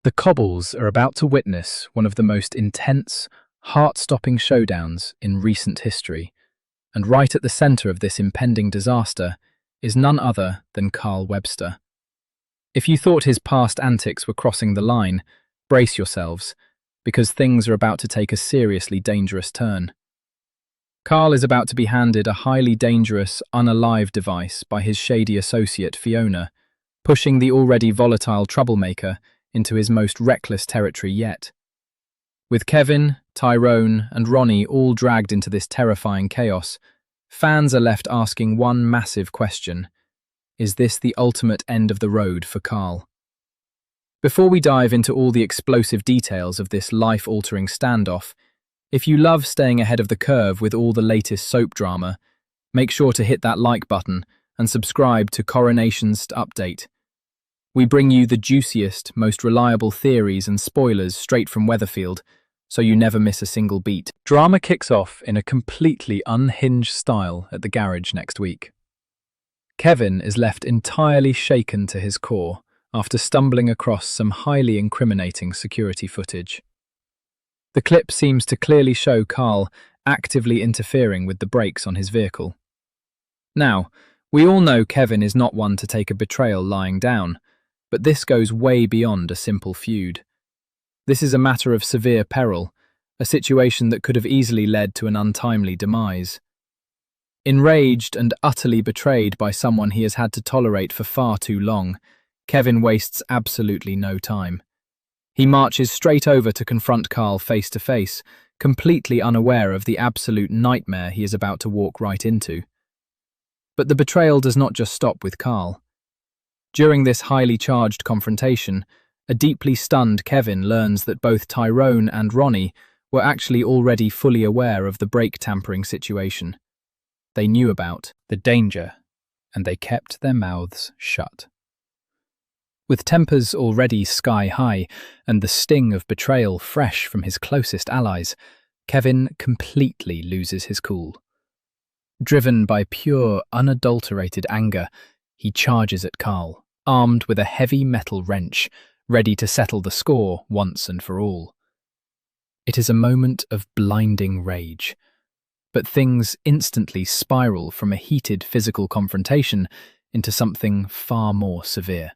The Cobbles are about to witness one of the most intense, heart-stopping showdowns in recent history, and right at the centre of this impending disaster is none other than Carl Webster. If you thought his past antics were crossing the line, brace yourselves, because things are about to take a seriously dangerous turn. Carl is about to be handed a highly dangerous, unalive device by his shady associate Fiona, pushing the already volatile troublemaker into his most reckless territory yet. With Kevin, Tyrone, and Ronnie all dragged into this terrifying chaos, fans are left asking one massive question: is this the ultimate end of the road for Carl? Before we dive into all the explosive details of this life-altering standoff, if you love staying ahead of the curve with all the latest soap drama, make sure to hit that like button and subscribe to CoronationST Update. We bring you the juiciest, most reliable theories and spoilers straight from Weatherfield, so you never miss a single beat. Drama kicks off in a completely unhinged style at the garage next week. Kevin is left entirely shaken to his core after stumbling across some highly incriminating security footage. The clip seems to clearly show Carl actively interfering with the brakes on his vehicle. Now, we all know Kevin is not one to take a betrayal lying down, but this goes way beyond a simple feud. This is a matter of severe peril, a situation that could have easily led to an untimely demise. Enraged and utterly betrayed by someone he has had to tolerate for far too long, Kevin wastes absolutely no time. He marches straight over to confront Carl face to face, completely unaware of the absolute nightmare he is about to walk right into. But the betrayal does not just stop with Carl. During this highly charged confrontation, a deeply stunned Kevin learns that both Tyrone and Ronnie were actually already fully aware of the brake tampering situation. They knew about the danger, and they kept their mouths shut. With tempers already sky-high and the sting of betrayal fresh from his closest allies, Kevin completely loses his cool. Driven by pure, unadulterated anger, he charges at Carl, armed with a heavy metal wrench, ready to settle the score once and for all. It is a moment of blinding rage, but things instantly spiral from a heated physical confrontation into something far more severe.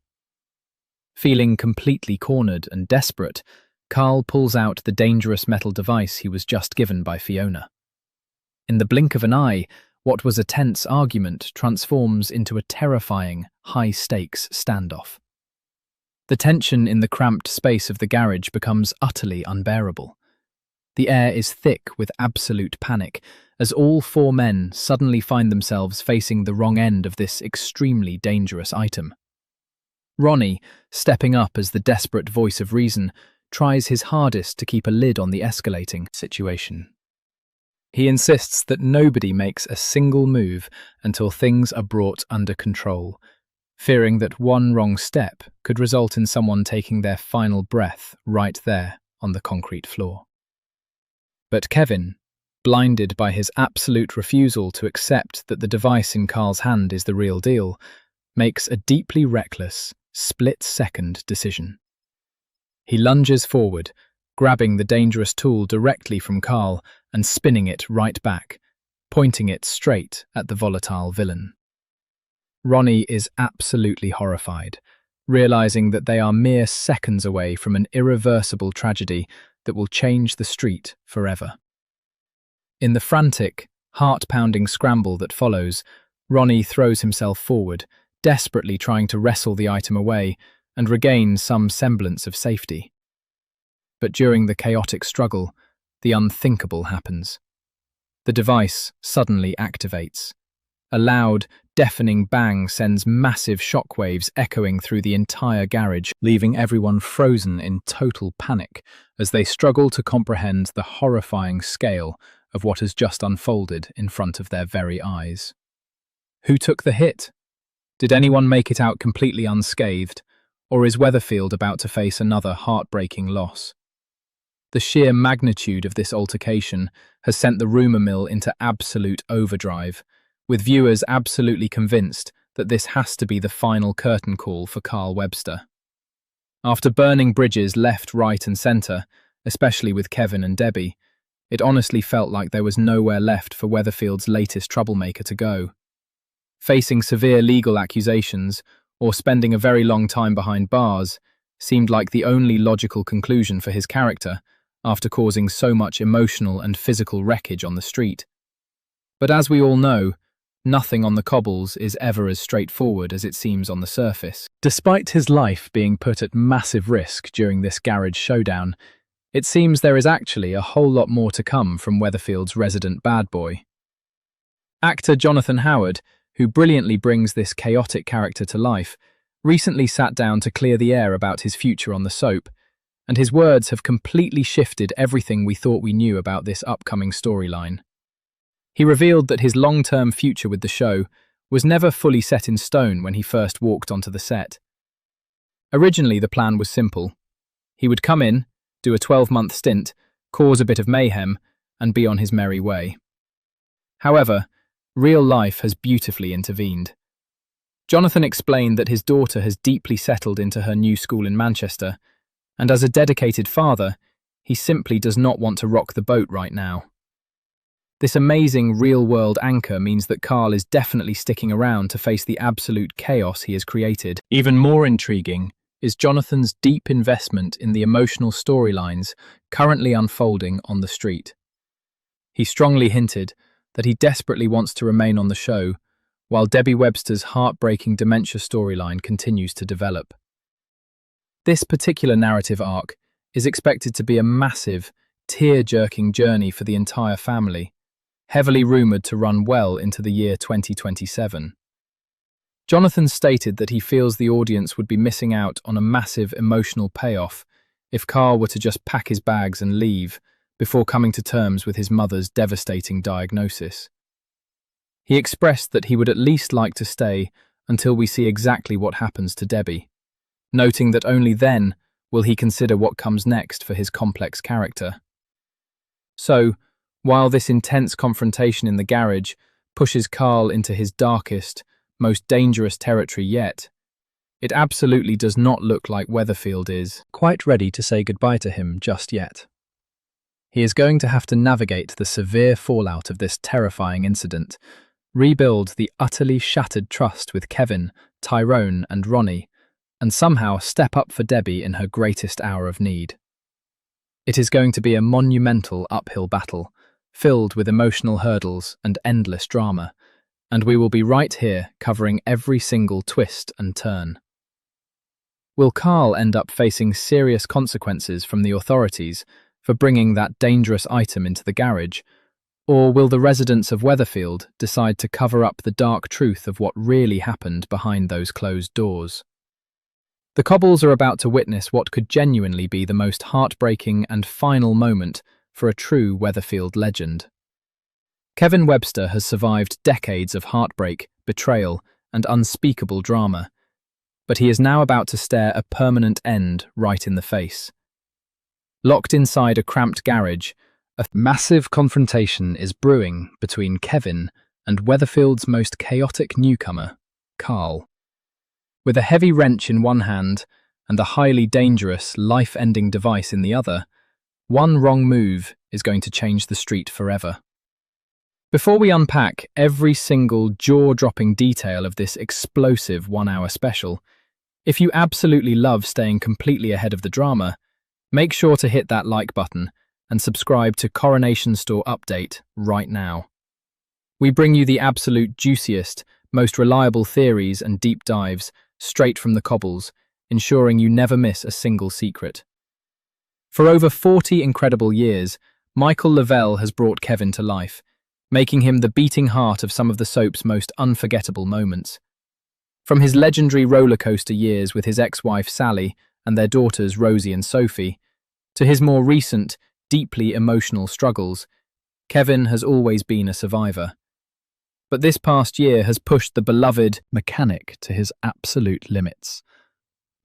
Feeling completely cornered and desperate, Carl pulls out the dangerous metal device he was just given by Fiona. In the blink of an eye, what was a tense argument transforms into a terrifying, high-stakes standoff. The tension in the cramped space of the garage becomes utterly unbearable. The air is thick with absolute panic, as all four men suddenly find themselves facing the wrong end of this extremely dangerous item. Ronnie, stepping up as the desperate voice of reason, tries his hardest to keep a lid on the escalating situation. He insists that nobody makes a single move until things are brought under control, fearing that one wrong step could result in someone taking their final breath right there on the concrete floor. But Kevin, blinded by his absolute refusal to accept that the device in Carl's hand is the real deal, makes a deeply reckless, split-second decision. He lunges forward, grabbing the dangerous tool directly from Carl and spinning it right back, pointing it straight at the volatile villain. Ronnie is absolutely horrified, realizing that they are mere seconds away from an irreversible tragedy that will change the street forever. In the frantic, heart-pounding scramble that follows, Ronnie throws himself forward, desperately trying to wrestle the item away and regain some semblance of safety. But during the chaotic struggle, the unthinkable happens. The device suddenly activates. A loud, deafening bang sends massive shockwaves echoing through the entire garage, leaving everyone frozen in total panic as they struggle to comprehend the horrifying scale of what has just unfolded in front of their very eyes. Who took the hit? Did anyone make it out completely unscathed, or is Weatherfield about to face another heartbreaking loss? The sheer magnitude of this altercation has sent the rumour mill into absolute overdrive, with viewers absolutely convinced that this has to be the final curtain call for Carl Webster. After burning bridges left, right and centre, especially with Kevin and Debbie, it honestly felt like there was nowhere left for Weatherfield's latest troublemaker to go. Facing severe legal accusations, or spending a very long time behind bars, seemed like the only logical conclusion for his character after causing so much emotional and physical wreckage on the street. But as we all know, nothing on the cobbles is ever as straightforward as it seems on the surface. Despite his life being put at massive risk during this garage showdown, it seems there is actually a whole lot more to come from Weatherfield's resident bad boy. Actor Jonathan Howard, who brilliantly brings this chaotic character to life, recently sat down to clear the air about his future on the soap, and his words have completely shifted everything we thought we knew about this upcoming storyline. He revealed that his long-term future with the show was never fully set in stone when he first walked onto the set. Originally, the plan was simple. He would come in, do a 12-month stint, cause a bit of mayhem, and be on his merry way. However, real life has beautifully intervened. Jonathan explained that his daughter has deeply settled into her new school in Manchester, and as a dedicated father, he simply does not want to rock the boat right now. This amazing real-world anchor means that Carl is definitely sticking around to face the absolute chaos he has created. Even more intriguing is Jonathan's deep investment in the emotional storylines currently unfolding on the street. He strongly hinted that he desperately wants to remain on the show, while Debbie Webster's heartbreaking dementia storyline continues to develop. This particular narrative arc is expected to be a massive, tear-jerking journey for the entire family, heavily rumoured to run well into the year 2027. Jonathan stated that he feels the audience would be missing out on a massive emotional payoff if Carl were to just pack his bags and leave before coming to terms with his mother's devastating diagnosis. He expressed that he would at least like to stay until we see exactly what happens to Debbie, noting that only then will he consider what comes next for his complex character. So, while this intense confrontation in the garage pushes Carl into his darkest, most dangerous territory yet, it absolutely does not look like Weatherfield is quite ready to say goodbye to him just yet. He is going to have to navigate the severe fallout of this terrifying incident, rebuild the utterly shattered trust with Kevin, Tyrone and Ronnie, and somehow step up for Debbie in her greatest hour of need. It is going to be a monumental uphill battle, filled with emotional hurdles and endless drama, and we will be right here covering every single twist and turn. Will Carl end up facing serious consequences from the authorities for bringing that dangerous item into the garage, or will the residents of Weatherfield decide to cover up the dark truth of what really happened behind those closed doors? The Cobbles are about to witness what could genuinely be the most heartbreaking and final moment for a true Weatherfield legend. Kevin Webster has survived decades of heartbreak, betrayal, and unspeakable drama, but he is now about to stare a permanent end right in the face. Locked inside a cramped garage, a massive confrontation is brewing between Kevin and Weatherfield's most chaotic newcomer, Carl. With a heavy wrench in one hand and a highly dangerous, life-ending device in the other, one wrong move is going to change the street forever. Before we unpack every single jaw-dropping detail of this explosive one-hour special, if you absolutely love staying completely ahead of the drama, make sure to hit that like button and subscribe to CoronationST Update right now. We bring you the absolute juiciest, most reliable theories and deep dives straight from the Cobbles, ensuring you never miss a single secret. For over 40 incredible years, Michael Lavelle has brought Kevin to life, making him the beating heart of some of the soap's most unforgettable moments. From his legendary rollercoaster years with his ex-wife Sally and their daughters Rosie and Sophie, to his more recent, deeply emotional struggles, Kevin has always been a survivor. But this past year has pushed the beloved mechanic to his absolute limits.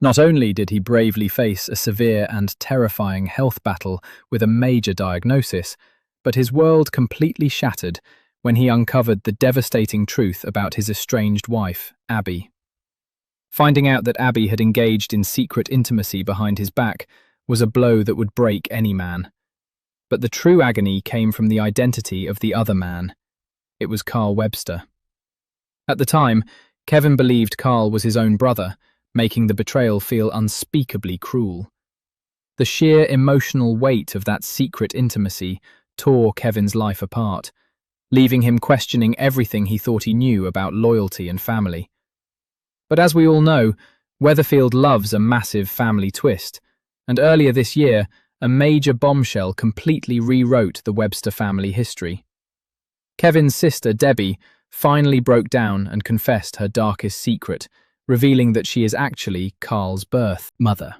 Not only did he bravely face a severe and terrifying health battle with a major diagnosis, but his world completely shattered when he uncovered the devastating truth about his estranged wife, Abby. Finding out that Abby had engaged in secret intimacy behind his back was a blow that would break any man. But the true agony came from the identity of the other man. It was Carl Webster. At the time, Kevin believed Carl was his own brother, making the betrayal feel unspeakably cruel. The sheer emotional weight of that secret intimacy tore Kevin's life apart, leaving him questioning everything he thought he knew about loyalty and family. But as we all know, Weatherfield loves a massive family twist, and earlier this year, a major bombshell completely rewrote the Webster family history. Kevin's sister, Debbie, finally broke down and confessed her darkest secret, revealing that she is actually Carl's birth mother.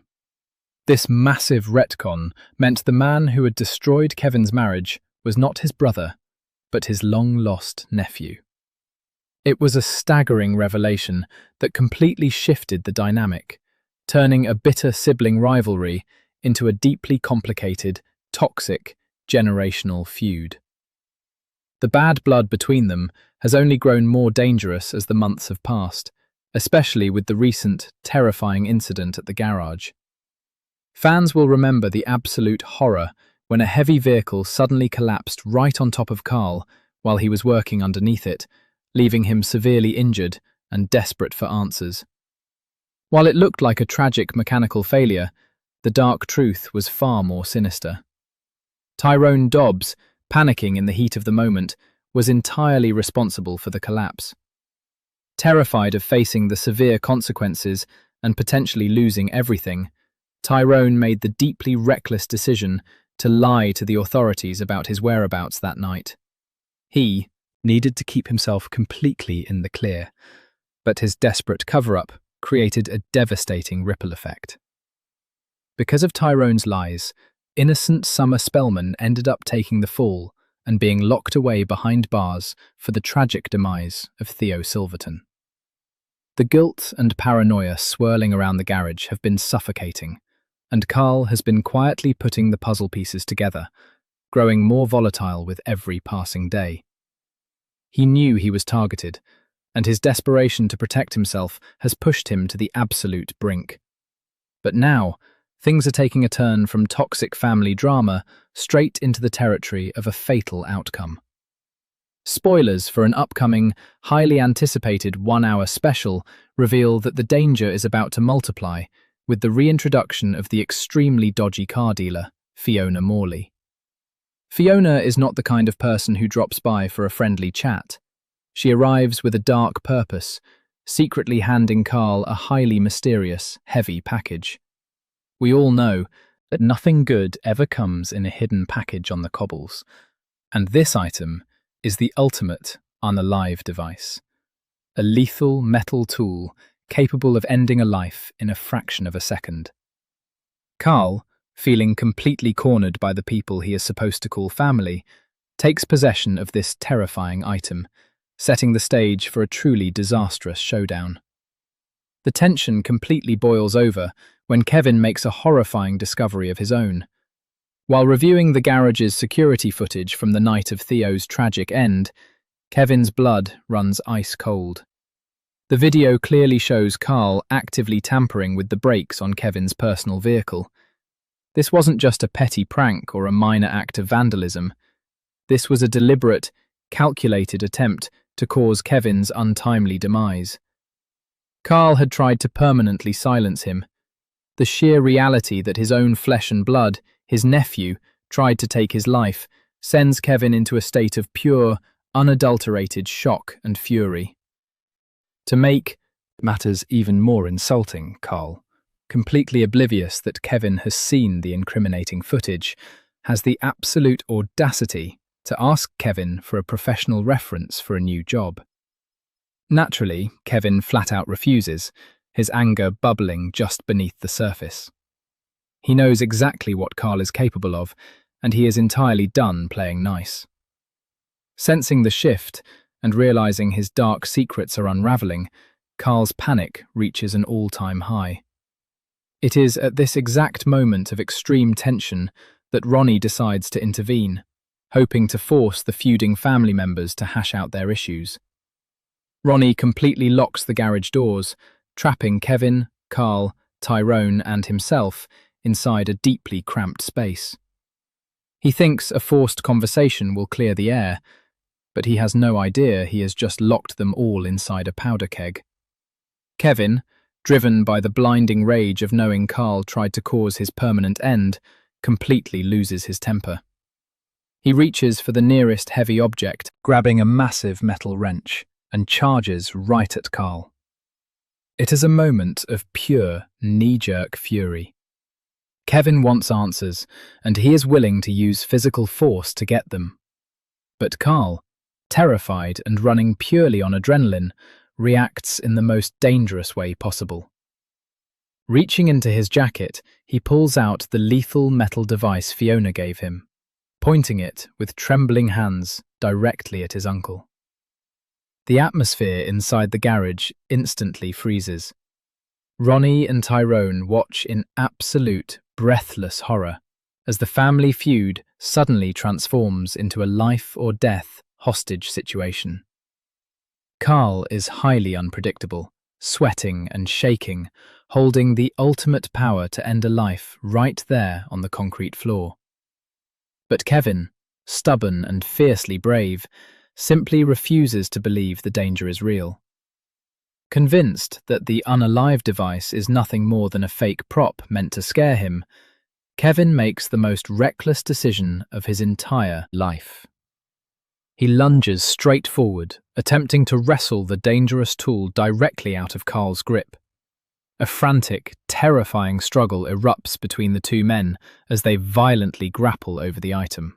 This massive retcon meant the man who had destroyed Kevin's marriage was not his brother, but his long-lost nephew. It was a staggering revelation that completely shifted the dynamic, turning a bitter sibling rivalry into a deeply complicated, toxic, generational feud. The bad blood between them has only grown more dangerous as the months have passed, especially with the recent, terrifying incident at the garage. Fans will remember the absolute horror when a heavy vehicle suddenly collapsed right on top of Carl while he was working underneath it, leaving him severely injured and desperate for answers. While it looked like a tragic mechanical failure, the dark truth was far more sinister. Tyrone Dobbs, panicking in the heat of the moment, was entirely responsible for the collapse. Terrified of facing the severe consequences and potentially losing everything, Tyrone made the deeply reckless decision to lie to the authorities about his whereabouts that night. He needed to keep himself completely in the clear, but his desperate cover-up created a devastating ripple effect. Because of Tyrone's lies, innocent Summer Spellman ended up taking the fall and being locked away behind bars for the tragic demise of Theo Silverton. The guilt and paranoia swirling around the garage have been suffocating, and Carl has been quietly putting the puzzle pieces together, growing more volatile with every passing day. He knew he was targeted, and his desperation to protect himself has pushed him to the absolute brink. But now, things are taking a turn from toxic family drama straight into the territory of a fatal outcome. Spoilers for an upcoming, highly anticipated one-hour special reveal that the danger is about to multiply with the reintroduction of the extremely dodgy car dealer, Fiona Morley. Fiona is not the kind of person who drops by for a friendly chat. She arrives with a dark purpose, secretly handing Carl a highly mysterious, heavy package. We all know that nothing good ever comes in a hidden package on the cobbles, and this item is the ultimate unalive device, a lethal metal tool capable of ending a life in a fraction of a second. Carl, feeling completely cornered by the people he is supposed to call family, takes possession of this terrifying item, setting the stage for a truly disastrous showdown. The tension completely boils over when Kevin makes a horrifying discovery of his own. While reviewing the garage's security footage from the night of Theo's tragic end, Kevin's blood runs ice cold. The video clearly shows Carl actively tampering with the brakes on Kevin's personal vehicle. This wasn't just a petty prank or a minor act of vandalism. This was a deliberate, calculated attempt to cause Kevin's untimely demise. Carl had tried to permanently silence him. The sheer reality that his own flesh and blood, his nephew, tried to take his life, sends Kevin into a state of pure, unadulterated shock and fury. To make matters even more insulting, Carl, completely oblivious that Kevin has seen the incriminating footage, has the absolute audacity to ask Kevin for a professional reference for a new job. Naturally, Kevin flat out refuses, his anger bubbling just beneath the surface. He knows exactly what Carl is capable of, and he is entirely done playing nice. Sensing the shift and realizing his dark secrets are unraveling, Carl's panic reaches an all-time high. It is at this exact moment of extreme tension that Ronnie decides to intervene, hoping to force the feuding family members to hash out their issues. Ronnie completely locks the garage doors, trapping Kevin, Carl, Tyrone, and himself inside a deeply cramped space. He thinks a forced conversation will clear the air, but he has no idea he has just locked them all inside a powder keg. Kevin, driven by the blinding rage of knowing Carl tried to cause his permanent end, completely loses his temper. He reaches for the nearest heavy object, grabbing a massive metal wrench, and charges right at Carl. It is a moment of pure, knee-jerk fury. Kevin wants answers, and he is willing to use physical force to get them. But Carl, terrified and running purely on adrenaline, reacts in the most dangerous way possible. Reaching into his jacket, he pulls out the lethal metal device Fiona gave him, pointing it with trembling hands directly at his uncle. The atmosphere inside the garage instantly freezes. Ronnie and Tyrone watch in absolute, breathless horror as the family feud suddenly transforms into a life-or-death hostage situation. Carl is highly unpredictable, sweating and shaking, holding the ultimate power to end a life right there on the concrete floor. But Kevin, stubborn and fiercely brave, simply refuses to believe the danger is real. Convinced that the unalive device is nothing more than a fake prop meant to scare him, Kevin makes the most reckless decision of his entire life. He lunges straight forward, attempting to wrestle the dangerous tool directly out of Carl's grip. A frantic, terrifying struggle erupts between the two men as they violently grapple over the item.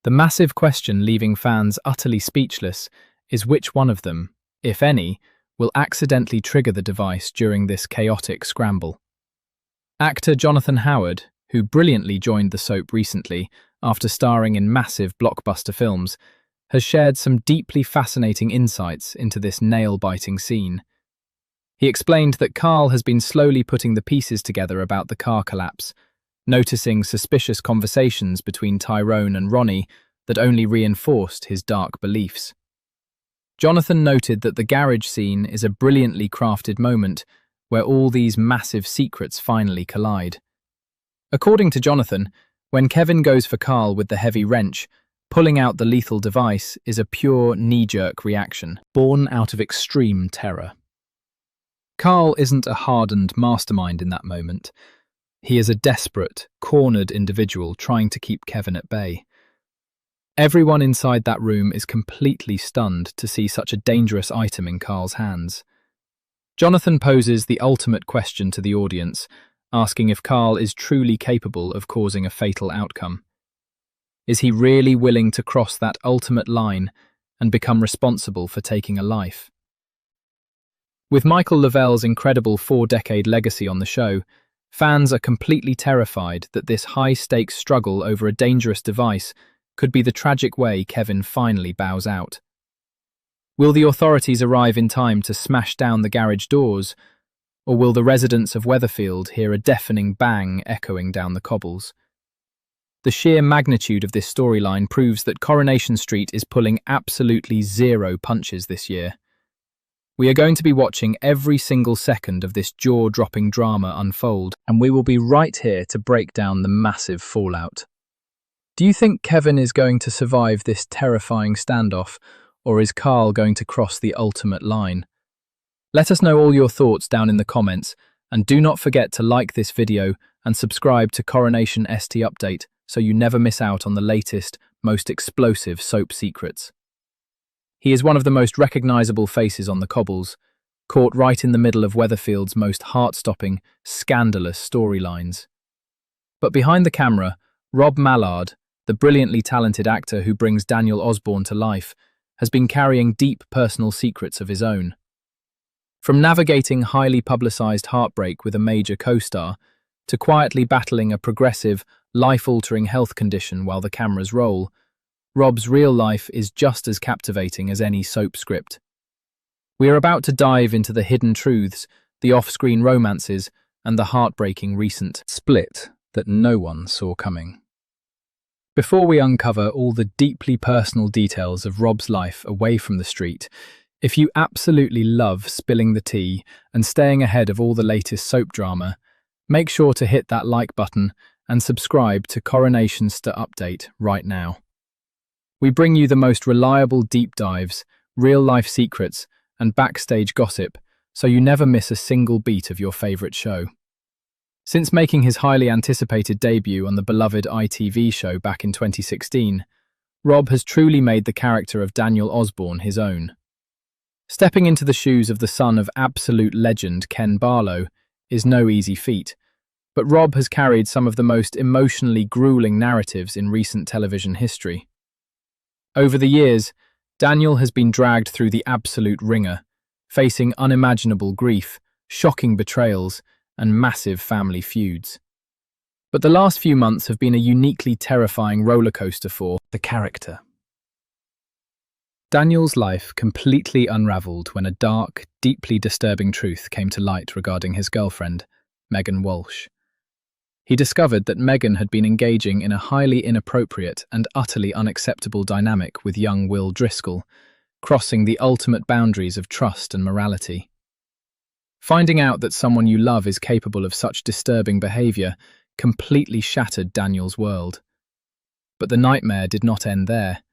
The massive question leaving fans utterly speechless is which one of them, if any, will accidentally trigger the device during this chaotic scramble. Actor Jonathan Howard, who brilliantly joined the soap recently after starring in massive blockbuster films, has shared some deeply fascinating insights into this nail-biting scene. He explained that Carl has been slowly putting the pieces together about the car collapse, noticing suspicious conversations between Tyrone and Ronnie that only reinforced his dark beliefs. Jonathan noted that the garage scene is a brilliantly crafted moment where all these massive secrets finally collide. According to Jonathan, when Kevin goes for Carl with the heavy wrench, pulling out the lethal device is a pure knee-jerk reaction, born out of extreme terror. Carl isn't a hardened mastermind in that moment. He is a desperate, cornered individual trying to keep Kevin at bay. Everyone inside that room is completely stunned to see such a dangerous item in Carl's hands. Jonathan poses the ultimate question to the audience, asking if Carl is truly capable of causing a fatal outcome. Is he really willing to cross that ultimate line and become responsible for taking a life? With Michael Lavelle's incredible 4-decade legacy on the show, fans are completely terrified that this high-stakes struggle over a dangerous device could be the tragic way Kevin finally bows out. Will the authorities arrive in time to smash down the garage doors, or will the residents of Weatherfield hear a deafening bang echoing down the cobbles? The sheer magnitude of this storyline proves that Coronation Street is pulling absolutely zero punches this year. We are going to be watching every single second of this jaw-dropping drama unfold, and we will be right here to break down the massive fallout. Do you think Kevin is going to survive this terrifying standoff, or is Carl going to cross the ultimate line? Let us know all your thoughts down in the comments, and do not forget to like this video and subscribe to CoronationST Update so you never miss out on the latest, most explosive soap secrets. He is one of the most recognisable faces on the cobbles, caught right in the middle of Weatherfield's most heart-stopping, scandalous storylines. But behind the camera, Rob Mallard, the brilliantly talented actor who brings Daniel Osborne to life, has been carrying deep personal secrets of his own. From navigating highly publicised heartbreak with a major co-star, to quietly battling a progressive, life-altering health condition while the cameras roll, Rob's real life is just as captivating as any soap script. We are about to dive into the hidden truths, the off-screen romances, and the heartbreaking recent split that no one saw coming. Before we uncover all the deeply personal details of Rob's life away from the street, If you absolutely love spilling the tea and staying ahead of all the latest soap drama, make sure to hit that like button and subscribe to CoronationST Update right now. We bring you the most reliable deep dives, real-life secrets, and backstage gossip, so you never miss a single beat of your favourite show. Since making his highly anticipated debut on the beloved ITV show back in 2016, Rob has truly made the character of Daniel Osborne his own. Stepping into the shoes of the son of absolute legend Ken Barlow is no easy feat, but Rob has carried some of the most emotionally grueling narratives in recent television history. Over the years, Daniel has been dragged through the absolute ringer, facing unimaginable grief, shocking betrayals, and massive family feuds. But the last few months have been a uniquely terrifying rollercoaster for the character. Daniel's life completely unravelled when a dark, deeply disturbing truth came to light regarding his girlfriend, Megan Walsh. He discovered that Megan had been engaging in a highly inappropriate and utterly unacceptable dynamic with young Will Driscoll, crossing the ultimate boundaries of trust and morality. Finding out that someone you love is capable of such disturbing behaviour completely shattered Daniel's world. But the nightmare did not end there.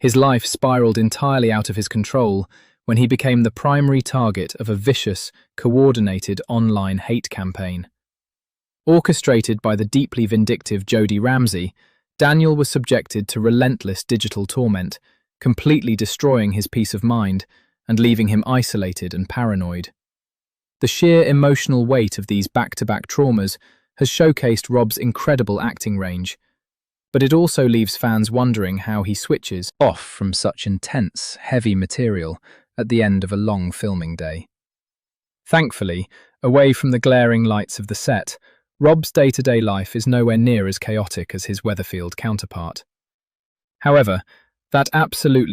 His life spiralled entirely out of his control when he became the primary target of a vicious, coordinated online hate campaign. Orchestrated by the deeply vindictive Jodie Ramsey, Daniel was subjected to relentless digital torment, completely destroying his peace of mind and leaving him isolated and paranoid. The sheer emotional weight of these back-to-back traumas has showcased Rob's incredible acting range, but it also leaves fans wondering how he switches off from such intense, heavy material at the end of a long filming day. Thankfully, away from the glaring lights of the set, Rob's day-to-day life is nowhere near as chaotic as his Weatherfield counterpart. However, that absolutely